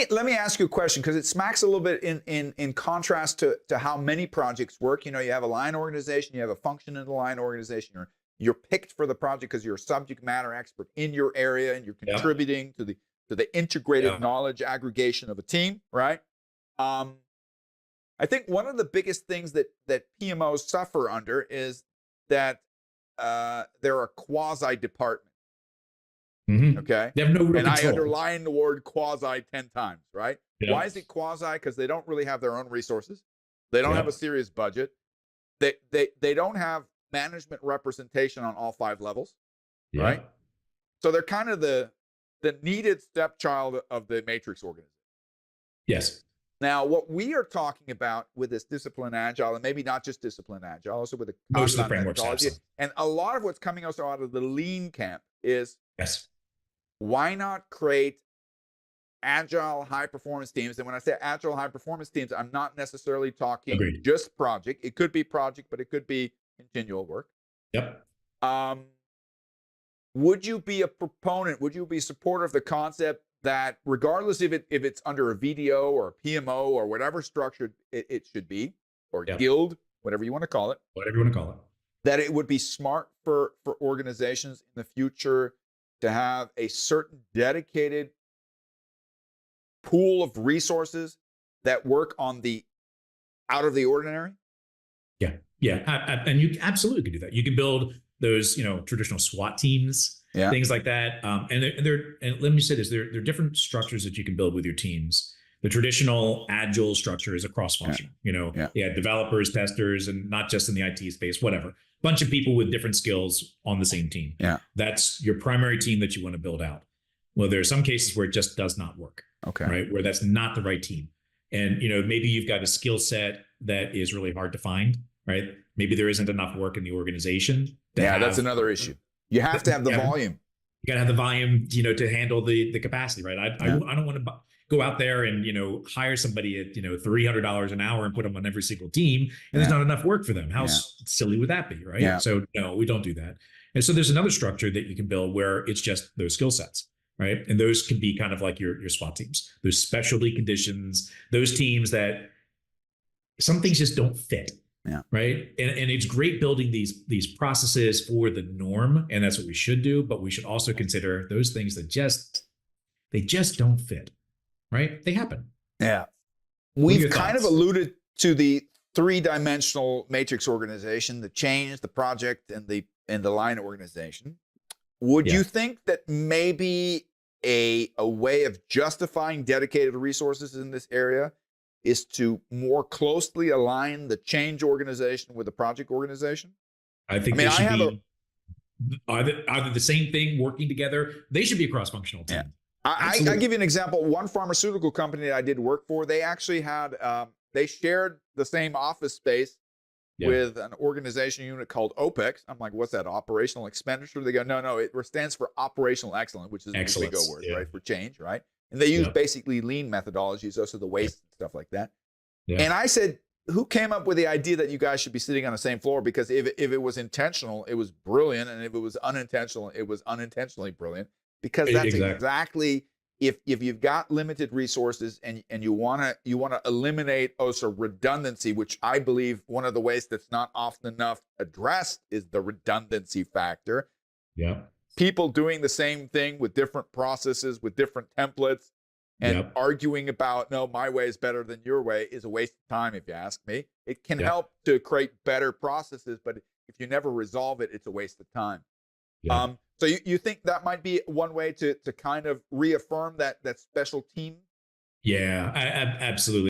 Let me ask you a question, because it smacks a little bit in contrast to how many projects work. You know, you have a line organization, you have a function in the line organization. You're picked for the project because you're a subject matter expert in your area, and you're contributing to the integrated knowledge aggregation of a team, right? I think one of the biggest things that PMOs suffer under is that they're a quasi department. Mm-hmm. Okay. They have no real control. I underline the word quasi 10 times, right? Yep. Why is it quasi? Because they don't really have their own resources. They don't have a serious budget. They don't have management representation on all 5 levels, right? So they're kind of the needed stepchild of the matrix organization. Yes. Now, what we are talking about with this discipline agile, and maybe not just discipline agile, also with the most of the frameworks, and a lot of what's coming also out of the lean camp is why not create agile high performance teams? And when I say agile high performance teams, I'm not necessarily talking just project. It could be project, but it could be continual work. Yep. Would you be a proponent? Would you be a supporter of the concept that regardless if it's under a VDO or a PMO or whatever structure it should be, or guild, whatever you want to call it, that it would be smart for organizations in the future to have a certain dedicated pool of resources that work on the out of the ordinary? And you absolutely can do that. You can build those, traditional SWAT teams, things like that. And let me say this: there are different structures that you can build with your teams. The traditional agile structure is a cross-functional. Developers, testers, and not just in the IT space, whatever. Bunch of people with different skills on the same team. That's your primary team that you want to build out. Well, there are some cases where it just does not work. Right, where that's not the right team, and maybe you've got a skill set that is really hard to find. Right, maybe there isn't enough work in the organization. That's another issue. You have to have the volume. You got to have the volume, to handle the capacity. Right, I don't want to go out there and hire somebody at $300 an hour and put them on every single team, and there's not enough work for them. How silly would that be, right? So no, we don't do that. And so there's another structure that you can build where it's just those skill sets, right? And those can be kind of like your SWAT teams, those specialty conditions, those teams that some things just don't fit. Right. And it's great building these processes for the norm, and that's what we should do. But we should also consider those things that they just don't fit. Right. They happen. Yeah. We've kind of alluded to the 3-dimensional matrix organization, the change, the project, and the line organization. Would you think that maybe a way of justifying dedicated resources in this area is to more closely align the change organization with the project organization? I think they should be either the same thing working together. They should be a cross-functional team. I give you an example. One pharmaceutical company that I did work for, they actually had, they shared the same office space with an organization unit called OPEX. I'm like, what's that, operational expenditure? They go, no, it stands for operational excellence, which is a big word, right, for change, right? And they use basically lean methodologies, also the waste and stuff like that. And I said, who came up with the idea that you guys should be sitting on the same floor? Because if it was intentional, it was brilliant. And if it was unintentional, it was unintentionally brilliant. Because that's exactly if you've got limited resources and you want to eliminate also redundancy, which I believe one of the ways that's not often enough addressed is the redundancy factor. People doing the same thing with different processes, with different templates, and arguing about, no, my way is better than your way is a waste of time, if you ask me. It can help to create better processes, but if you never resolve it, it's a waste of time. So you think that might be one way to kind of reaffirm that special team? Yeah, absolutely.